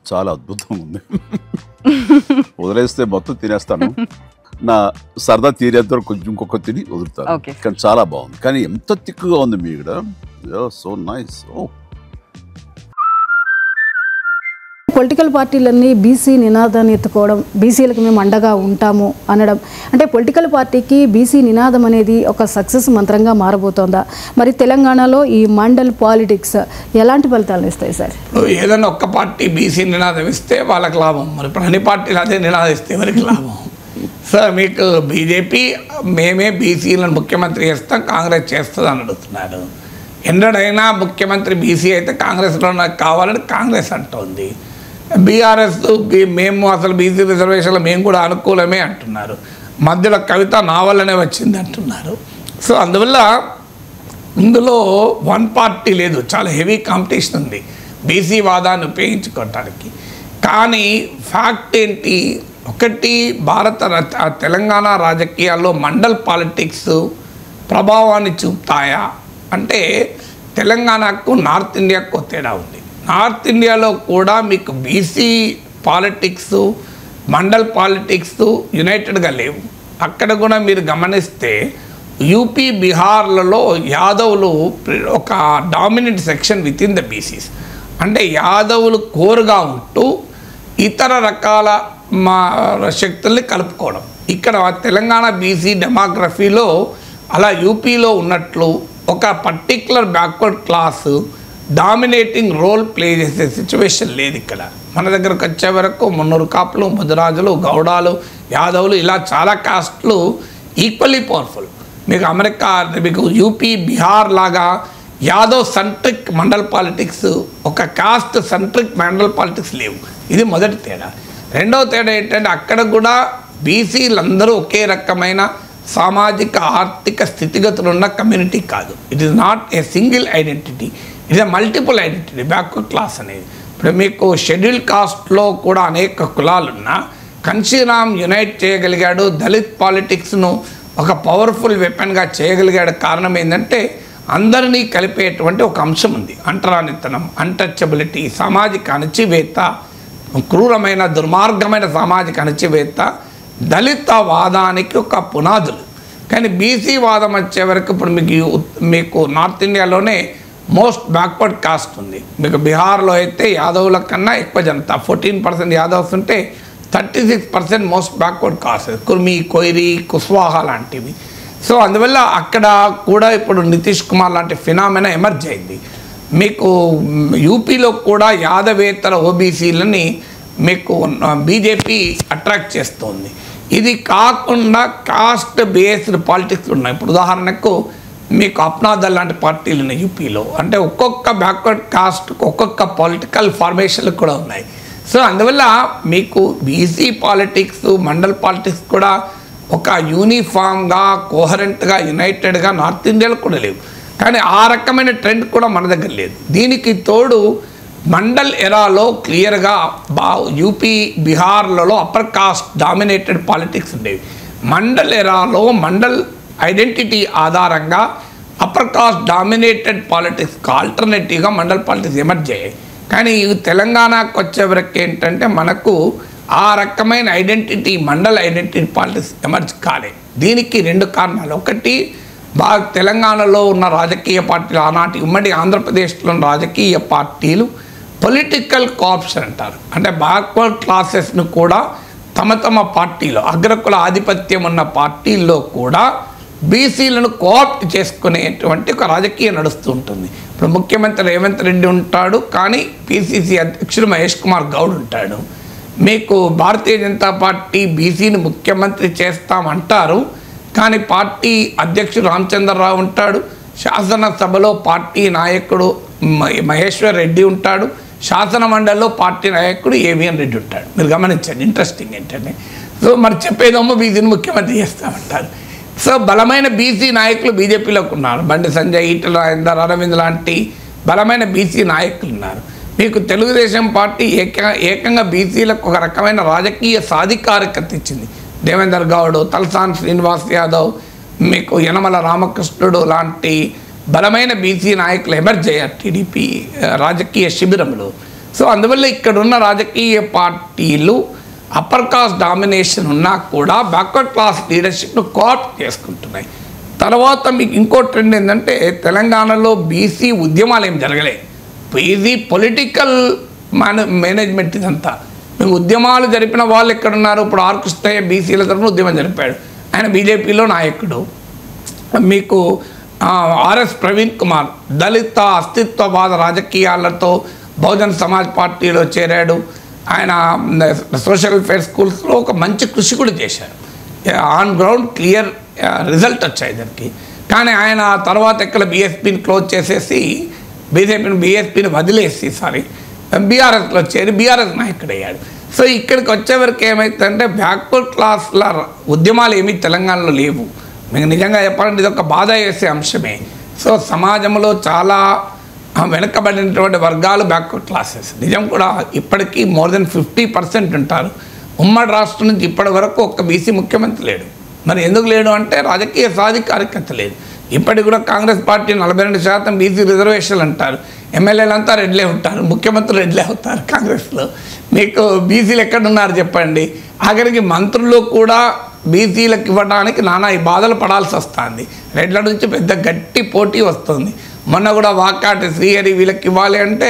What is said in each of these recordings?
చాలా అద్భుతంగా ఉంది. వదిలేస్తే మొత్తం తినేస్తాను. నా సరదా తీరేంత వరకు కొంచెం ఇంకొక తిని వదులుతాను. కానీ చాలా బాగుంది. కానీ ఎంత తిక్కుగా ఉంది మీ ఇక్కడ. So nice. పొలిటికల్ పార్టీలన్నీ బీసీ నినాదాన్ని ఎత్తుకోవడం, బీసీలకు మేము అండగా ఉంటాము అనడం, అంటే పొలిటికల్ పార్టీకి బీసీ నినాదం అనేది ఒక సక్సెస్ మంత్రంగా మారబోతోందా? మరి తెలంగాణలో ఈ మండల్ పాలిటిక్స్ ఎలాంటి ఫలితాలను ఇస్తాయి సార్? ఏదైనా ఒక్క పార్టీ బీసీ నినాదం ఇస్తే వాళ్ళకి లాభం, మరి ఇప్పుడు అన్ని పార్టీలు అదే నినాదం ఇస్తే ఎవరికి లాభం? సార్ మీకు బీజేపీ మేమే బీసీలను ముఖ్యమంత్రి చేస్తాం, కాంగ్రెస్ చేస్తుంది అని అడుగుతున్నారు. ఎన్నడైనా ముఖ్యమంత్రి బీసీ అయితే కాంగ్రెస్లో నాకు కావాలని కాంగ్రెస్ అంటోంది. బీఆర్ఎస్ మేము అసలు బీసీ రిజర్వేషన్లో మేము కూడా అనుకూలమే అంటున్నారు. మధ్యలో కవిత నా వల్లనే వచ్చింది అంటున్నారు. సో అందువల్ల ఇందులో వన్ పార్టీ లేదు, చాలా హెవీ కాంపిటీషన్ ఉంది బీసీ వాదాన్ని ఉపయోగించుకోవటానికి. కానీ ఫ్యాక్ట్ ఏంటి, ఒకటి తెలంగాణ రాజకీయాల్లో మండల్ పాలిటిక్స్ ప్రభావాన్ని చూపుతాయా అంటే తెలంగాణకు నార్త్ ఇండియాకు తేడా ఉంది. నార్త్ ఇండియాలో కూడా మీకు బీసీ పాలిటిక్స్ మండల్ పాలిటిక్స్ యునైటెడ్గా లేవు. అక్కడ కూడా మీరు గమనిస్తే యూపీ బీహార్లలో యాదవులు ఒక dominant section with in the BCs. అంటే యాదవులు కోరుగా ఉంటూ ఇతర రకాల శక్తుల్ని కలుపుకోవడం. ఇక్కడ తెలంగాణ బీసీ డెమోగ్రఫీలో అలా యూపీలో ఉన్నట్లు ఒక particular backward class dominating role play చేసే సిచ్యువేషన్ లేదు ఇక్కడ. మన దగ్గరకు వచ్చే వరకు మున్నూరు కాపులు, ముదిరాజులు, గౌడాలు, యాదవులు ఇలా చాలా కాస్ట్లు ఈక్వల్లీ పవర్ఫుల్. మీకు అమెరికా, మీకు యూపీ బీహార్ లాగా యాదవ్ సెంట్రిక్ మండల్ పాలిటిక్స్, ఒక కాస్ట్ సెంట్రిక్ మండల్ పాలిటిక్స్ లేవు. ఇది మొదటి తేడా. రెండవ తేడా ఏంటంటే అక్కడ కూడా బీసీలందరూ ఒకే రకమైన సామాజిక ఆర్థిక స్థితిగతులు ఉన్న కమ్యూనిటీ కాదు. It is not a single identity, it is a multiple identity. Backward class అనేది ఇప్పుడు మీకు షెడ్యూల్ కాస్ట్లో కూడా అనేక కులాలున్నా కన్షీరామ్ యునైట్ చేయగలిగాడు, దళిత్ పాలిటిక్స్ను ఒక పవర్ఫుల్ వెపన్గా చేయగలిగాడు. కారణం ఏంటంటే అందరినీ కలిపేటువంటి ఒక అంశం ఉంది. అంటరానితనం, అన్టచబిలిటీ, సామాజిక అణచివేత, క్రూరమైన దుర్మార్గమైన సామాజిక అణచివేత దళిత వాదానికి ఒక పునాదులు. కానీ బీసీ వాదం వచ్చే వరకు ఇప్పుడు మీకు నార్త్ ఇండియాలోనే మోస్ట్ బ్యాక్వర్డ్ కాస్ట్ ఉంది. మీకు బీహార్లో అయితే యాదవుల కన్నా ఎక్కువ జనత, 14% యాదవ్స్ ఉంటే 36% most backward cost, Kurmi, కొయిరి, Kushwaha లాంటివి. సో అందువల్ల అక్కడ కూడా ఇప్పుడు నితీష్ కుమార్ లాంటి ఫినామినా ఎమర్జ్ అయింది. మీకు యూపీలో కూడా యాదవేతర ఓబీసీలని మీకు బీజేపీ అట్రాక్ట్ చేస్తుంది. ఇది కాకుండా కాస్ట్ బేస్డ్ పాలిటిక్స్ ఉన్నాయి. ఇప్పుడు ఉదాహరణకు మీకు అప్నాదల్ లాంటి పార్టీలు ఉన్నాయి యూపీలో. అంటే ఒక్కొక్క బ్యాక్వర్డ్ కాస్ట్కి ఒక్కొక్క పొలిటికల్ ఫార్మేషన్లు కూడా ఉన్నాయి. సో అందువల్ల మీకు బీసీ పాలిటిక్స్, మండల్ పాలిటిక్స్ కూడా ఒక యూనిఫామ్గా, కోహరెంట్గా, యునైటెడ్గా నార్త్ ఇండియాలో కూడా లేవు. కానీ ఆ రకమైన ట్రెండ్ కూడా మన దగ్గర లేదు. దీనికి తోడు మండల్ ఎరాలో క్లియర్గా యూపీ బీహార్లలో అప్పర్ కాస్ట్ డామినేటెడ్ పాలిటిక్స్ ఉండేవి. మండల్ ఎరాలో మండల్ ఐడెంటిటీ ఆధారంగా అప్పర్ కాస్ట్ డామినేటెడ్ పాలిటిక్స్కి ఆల్టర్నేటివ్గా మండల్ పాలిటిక్స్ ఎమర్జ్ అయ్యాయి. కానీ తెలంగాణకు వచ్చేవరకు ఏంటంటే మనకు ఆ రకమైన identity, mandal identity politics emerge కాలే. దీనికి రెండు కారణాలు. ఒకటి తెలంగాణలో ఉన్న రాజకీయ పార్టీలు, ఆనాటి ఉమ్మడి ఆంధ్రప్రదేశ్లోని రాజకీయ పార్టీలు పొలిటికల్ కోఆప్షన్ అంటారు. అంటే బ్యాక్వర్డ్ క్లాసెస్ను కూడా తమ పార్టీలో, అగ్రకుల ఆధిపత్యం ఉన్న పార్టీల్లో కూడా బీసీలను కోఆప్ట్ చేసుకునేటువంటి ఒక రాజకీయం నడుస్తూ ఉంటుంది. ఇప్పుడు ముఖ్యమంత్రి రేవంత్ రెడ్డి ఉంటాడు, కానీ పిసిసి అధ్యక్షుడు మహేష్ కుమార్ గౌడ్ ఉంటాడు. మీకు భారతీయ జనతా పార్టీ బీసీని ముఖ్యమంత్రి చేస్తామంటారు, కానీ పార్టీ అధ్యక్షుడు రామచంద్రరావు ఉంటాడు, శాసనసభలో పార్టీ నాయకుడు మహేశ్వర్ రెడ్డి ఉంటాడు, శాసన మండలిలో పార్టీ నాయకుడు ఏవిఎన్ రెడ్డి ఉంటాడు. మీరు గమనించండి, ఇంట్రెస్టింగ్ ఏంటంటే. సో మరి చెప్పేదేమో బీసీని ముఖ్యమంత్రి చేస్తామంటారు. సో బలమైన బీసీ నాయకులు బీజేపీలోకి ఉన్నారు. బండి సంజయ్, ఈటల రాజేందర్, అరవింద్ లాంటి బలమైన బీసీ నాయకులు ఉన్నారు. మీకు తెలుగుదేశం పార్టీ ఏకంగా బీసీలకు ఒక రకమైన రాజకీయ సాధికారికత ఇచ్చింది. దేవేందర్ గౌడ్, తలసాని శ్రీనివాస్ యాదవ్, మీకు యనమల రామకృష్ణుడు లాంటి బలమైన బీసీ నాయకులు ఎమర్జ్ అయ్యారు టీడీపీ రాజకీయ శిబిరంలో. సో అందువల్ల ఇక్కడున్న రాజకీయ పార్టీలు అప్పర్ కాస్ట్ డామినేషన్ ఉన్నా కూడా బ్యాక్వర్డ్ క్లాస్ లీడర్షిప్ను కోఆప్ట్ చేసుకుంటున్నాయి. తర్వాత మీకు ఇంకో ట్రెండ్ ఏంటంటే తెలంగాణలో బీసీ ఉద్యమాలు ఏం జరగలే. ఇది పొలిటికల్ మేనేజ్మెంట్ ఇదంతా. మీకు ఉద్యమాలు జరిపిన వాళ్ళు ఎక్కడున్నారు? ఇప్పుడు ఆర్ కృష్ణయ్య బీసీల తరఫున ఉద్యమం జరిపాడు, ఆయన బీజేపీలో నాయకుడు. మీకు ఆర్ఎస్ ప్రవీణ్ కుమార్ దళిత అస్తిత్వవాద రాజకీయాలతో బహుజన్ సమాజ్ పార్టీలో చేరాడు. ఆయన సోషల్ వెల్ఫేర్ స్కూల్స్లో ఒక మంచి కృషి కూడా చేశారు. ఆన్ గ్రౌండ్ క్లియర్ రిజల్ట్ వచ్చాయి దానికి. కానీ ఆయన తర్వాత ఎక్కడ బీఎస్పీని క్లోజ్ చేసేసి బీఎస్పీని వదిలేసి బీఆర్ఎస్లో చేరి బీఆర్ఎస్ నాయకుడు అయ్యాడు. సో ఇక్కడికి వచ్చేవరకు ఏమవుతుందంటే బ్యాక్వర్డ్ క్లాస్ల ఉద్యమాలు ఏమీ తెలంగాణలో లేవు. మీకు నిజంగా చెప్పాలంటే ఇది ఒక బాధ వేసే అంశమే. సో సమాజంలో చాలా వెనుకబడినటువంటి వర్గాలు బ్యాక్వర్డ్ క్లాసెస్ నిజం కూడా ఇప్పటికీ మోర్ దెన్ 50% ఉంటారు. ఉమ్మడి రాష్ట్రం నుంచి ఇప్పటి వరకు ఒక్క బీసీ ముఖ్యమంత్రి లేడు. మరి ఎందుకు లేడు అంటే రాజకీయ సాధికారికత లేదు. ఇప్పటికి కూడా కాంగ్రెస్ పార్టీ 42% బీసీ రిజర్వేషన్లు అంటారు. ఎమ్మెల్యేలంతా రెడ్లే ఉంటారు, ముఖ్యమంత్రులు రెడ్లే అవుతారు కాంగ్రెస్లో. మీకు బీసీలు ఎక్కడున్నారు చెప్పండి? ఆఖరికి మంత్రులు కూడా బీసీలకు ఇవ్వడానికి నానా ఈ బాధలు పడాల్సి వస్తుంది. రెడ్ల నుంచి పెద్ద గట్టి పోటీ వస్తుంది. మొన్న కూడా వాకాటి శ్రీహరి వీళ్ళకి ఇవ్వాలి అంటే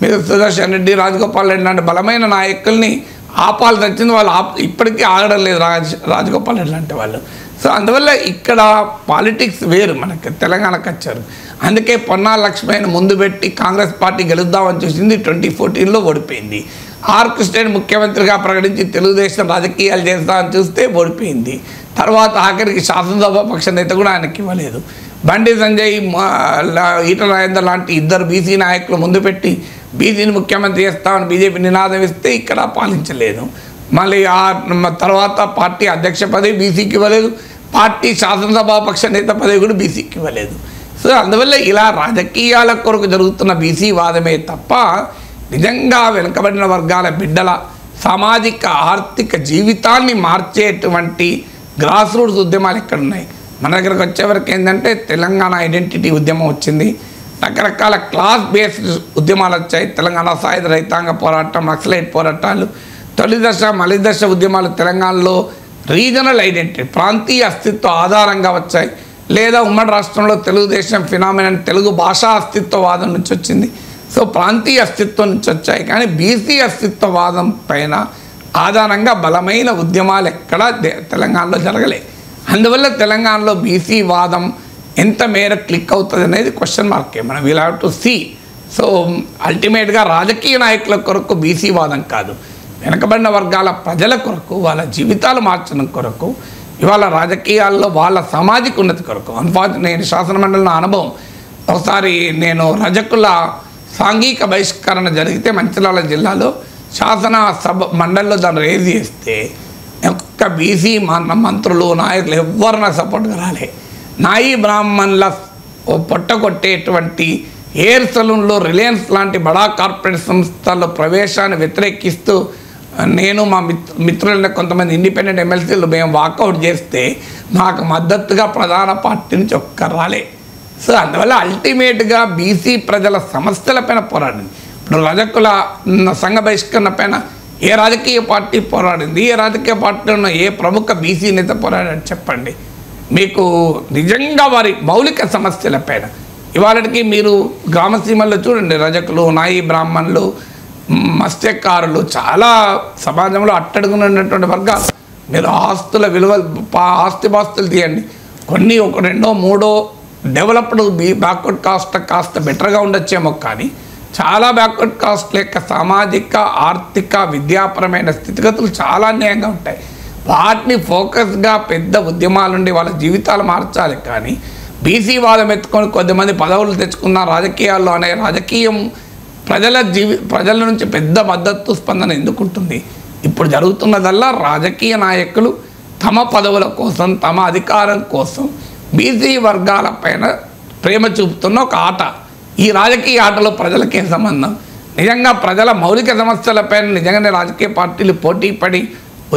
మీరు సుదర్శన్ రెడ్డి, రాజగోపాల్ రెడ్డి లాంటి బలమైన నాయకుల్ని ఆపాల్సి వచ్చింది. వాళ్ళు ఇప్పటికీ ఆగడం లేదు రాజగోపాల్ రెడ్డి లాంటి వాళ్ళు. సో అందువల్ల ఇక్కడ పాలిటిక్స్ వేరు మనకి తెలంగాణకు వచ్చారు. అందుకే పొన్నాల లక్ష్మయ్యను ముందు పెట్టి కాంగ్రెస్ పార్టీ గెలుద్దామని చూసింది. 2014లో ఓడిపోయింది. ఆర్ కృష్ణయ్యను ముఖ్యమంత్రిగా ప్రకటించి తెలుగుదేశం రాజకీయాలు చేస్తామని చూస్తే ఓడిపోయింది. తర్వాత ఆఖరికి శాసనసభ పక్ష నేత కూడా ఆయనకి ఇవ్వలేదు. బండి సంజయ్, ఈటల రాజేందర్ లాంటి ఇద్దరు బీసీ నాయకులు ముందు పెట్టి బీసీని ముఖ్యమంత్రి చేస్తామని బీజేపీ నినాదం ఇస్తే ఇక్కడ పాలించలేదు. మళ్ళీ తర్వాత పార్టీ అధ్యక్ష పదవి బీసీకి ఇవ్వలేదు, పార్టీ శాసనసభాపక్ష నేత పదవి కూడా బీసీకి ఇవ్వలేదు. సో అందువల్ల ఇలా రాజకీయాల కొరకు జరుగుతున్న బీసీ వాదమే తప్ప నిజంగా వెనుకబడిన వర్గాల బిడ్డల సామాజిక ఆర్థిక జీవితాన్ని మార్చేటువంటి గ్రాస్ రూట్స్ ఉద్యమాలు ఎక్కడున్నాయి? మన దగ్గరకు వచ్చేవరకు ఏంటంటే తెలంగాణ ఐడెంటిటీ ఉద్యమం వచ్చింది, రకరకాల క్లాస్ బేస్డ్ ఉద్యమాలు వచ్చాయి. తెలంగాణ సాయుధ రైతాంగ పోరాటం, నక్సలైట్ పోరాటాలు, తొలి దశ మలి దశ ఉద్యమాలు తెలంగాణలో రీజనల్ ఐడెంటిటీ ప్రాంతీయ అస్తిత్వ ఆధారంగా వచ్చాయి. లేదా ఉమ్మడి రాష్ట్రంలో తెలుగుదేశం ఫినామినన్ తెలుగు భాషా అస్తిత్వవాదం నుంచి వచ్చింది. సో ప్రాంతీయ అస్తిత్వం నుంచి వచ్చాయి. కానీ బీసీ అస్తిత్వవాదం పైన ఆధారంగా బలమైన ఉద్యమాలు ఎక్కడా తెలంగాణలో జరగలే. అందువల్ల తెలంగాణలో బీసీ వాదం ఎంత మేర క్లిక్ అవుతుంది అనేది క్వశ్చన్ మార్కే. మనం will have to see. So అల్టిమేట్గా రాజకీయ నాయకుల కొరకు బీసీ వాదం కాదు, వెనకబడిన వర్గాల ప్రజల కొరకు, వాళ్ళ జీవితాలు మార్చడం కొరకు, ఇవాళ రాజకీయాల్లో వాళ్ళ సామాజిక ఉన్నతి కొరకు. నేను శాసనమండలి నా అనుభవం, ఒకసారి నేను రజకుల సాంఘిక బహిష్కరణ జరిగితే మంచిర్యాల జిల్లాలో శాసన సభ మండలిలో దాన్ని రేజ్ చేస్తే ఒక్క బీసీ మంత్రులు నాయకులు ఎవ్వరు నాకు సపోర్ట్గా రాలే. నాయి బ్రాహ్మణుల పొట్టగొట్టేటువంటి హెయిర్ సలూన్లో రిలయన్స్ లాంటి బడా కార్పొరేట్ సంస్థల్లో ప్రవేశాన్ని వ్యతిరేకిస్తూ నేను మా మిత్రులైన కొంతమంది ఇండిపెండెంట్ ఎమ్మెల్సీలు మేము వాకౌట్ చేస్తే మాకు మద్దతుగా ప్రధాన పార్టీ నుంచి ఒక్కరు రాలే. సో అందువల్ల అల్టిమేట్గా బీసీ ప్రజల సమస్యలపైన పోరాడింది. ఇప్పుడు రజకుల సంఘ బహిష్కరణ పైన ఏ రాజకీయ పార్టీ పోరాడింది? ఏ రాజకీయ పార్టీలో ఉన్న ఏ ప్రముఖ బీసీ నేత పోరాడారు చెప్పండి? మీకు నిజంగా వారి మౌలిక సమస్యలపైన ఇవాళకి మీరు గ్రామసీమల్లో చూడండి, రజకులు, నాయి బ్రాహ్మణులు, మత్స్యకారులు చాలా సమాజంలో అట్టడుగునటువంటి వర్గాలు. మీరు ఆస్తుల విలువ ఆస్తిపాస్తులు తీయండి, కొన్ని ఒక రెండో మూడో డెవలప్డ్ బ్యాక్వర్డ్ కాస్ట్ కాస్త బెటర్గా ఉండొచ్చేమో, కానీ చాలా బ్యాక్వర్డ్ కాస్ట్ యొక్క సామాజిక ఆర్థిక విద్యాపరమైన స్థితిగతులు చాలా అన్యాయంగా ఉంటాయి. వాటిని ఫోకస్గా పెద్ద ఉద్యమాలుండి వాళ్ళ జీవితాలు మార్చాలి. కానీ బీసీ వాదం ఎత్తుకొని కొద్దిమంది పదవులు తెచ్చుకున్న రాజకీయాల్లో అనే రాజకీయం ప్రజల నుంచి పెద్ద మద్దతు స్పందన ఎందుకుంటుంది? ఇప్పుడు జరుగుతున్నదల్లా రాజకీయ నాయకులు తమ పదవుల కోసం, తమ అధికారం కోసం బీసీ వర్గాల పైన ప్రేమ చూపుతున్న ఒక ఆట. ఈ రాజకీయ ఆటలో ప్రజలకే సంబంధం? నిజంగా ప్రజల మౌలిక సమస్యలపైన నిజంగానే రాజకీయ పార్టీలు పోటీ పడి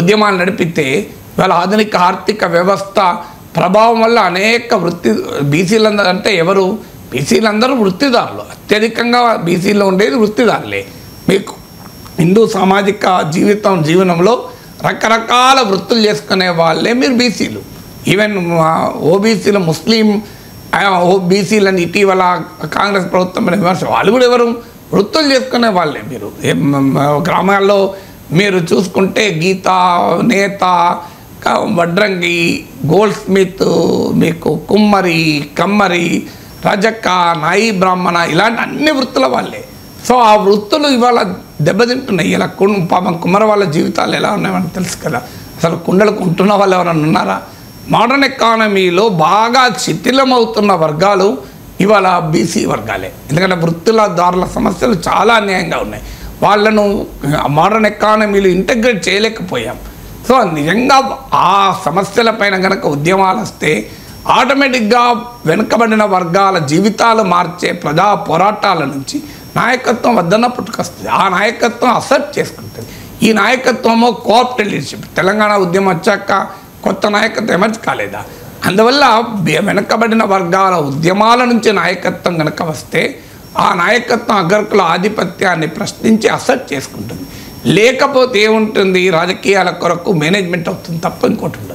ఉద్యమాలు నడిపితే ఇవాళ ఆధునిక ఆర్థిక వ్యవస్థ ప్రభావం వల్ల అనేక బీసీలందరూ అంటే ఎవరు? బీసీలందరూ వృత్తిదారులు. అత్యధికంగా బీసీలో ఉండేది వృత్తిదారులే. మీకు హిందూ సామాజిక జీవనంలో రకరకాల వృత్తులు చేసుకునే వాళ్ళే మీరు బీసీలు. ఈవెన్ ఓబీసీలు, ముస్లిం ఓబీసీలని ఇటీవల కాంగ్రెస్ ప్రభుత్వం విమర్శ, వాళ్ళు కూడా ఎవరు వృత్తులు చేసుకునే వాళ్ళే. మీరు గ్రామాల్లో మీరు చూసుకుంటే గీత, నేత, వడ్రంగి, గోల్డ్ స్మిత్, మీకు కుమ్మరి, కమ్మరి, రజక, నాయి బ్రాహ్మణ, ఇలాంటి అన్ని వృత్తుల వాళ్ళే. సో ఆ వృత్తులు ఇవాళ దెబ్బతింటున్నాయి. ఇలా పాపం కుమ్మర వాళ్ళ జీవితాలు ఎలా ఉన్నాయని తెలుసు కదా. అసలు కుండలు కొంటున్న వాళ్ళు ఎవరైనా ఉన్నారా? మోడర్న్ ఎకానమీలో బాగా శిథిలమవుతున్న వర్గాలు ఇవాళ బీసీ వర్గాలే. ఎందుకంటే వృత్తులదారుల సమస్యలు చాలా అన్యాయంగా ఉన్నాయి. వాళ్ళను మోడర్న్ ఎకానమీలో ఇంటగ్రేట్ చేయలేకపోయాం. సో నిజంగా ఆ సమస్యలపైన కనుక ఉద్యమాలు వస్తే ఆటోమేటిక్గా వెనుకబడిన వర్గాల జీవితాలు మార్చే ప్రజా పోరాటాల నుంచి నాయకత్వం వద్దన్న పుట్టుకొస్తుంది. ఆ నాయకత్వం అసెప్ట్ చేసుకుంటుంది. ఈ నాయకత్వము కోఆప్టెడ్ లీడర్షిప్. తెలంగాణ ఉద్యమం వచ్చాక కొత్త నాయకత్వం ఎమర్జ్ కాలేదా? అందువల్ల వెనుకబడిన వర్గాల ఉద్యమాల నుంచి నాయకత్వం కనుక వస్తే ఆ నాయకత్వం అగ్రకుల ఆధిపత్యాన్ని ప్రశ్నించి అసెప్ట్ చేసుకుంటుంది. లేకపోతే ఏముంటుంది? రాజకీయాల కొరకు మేనేజ్మెంట్ అవుతుంది తప్ప ఇంకోటి ఉండదు.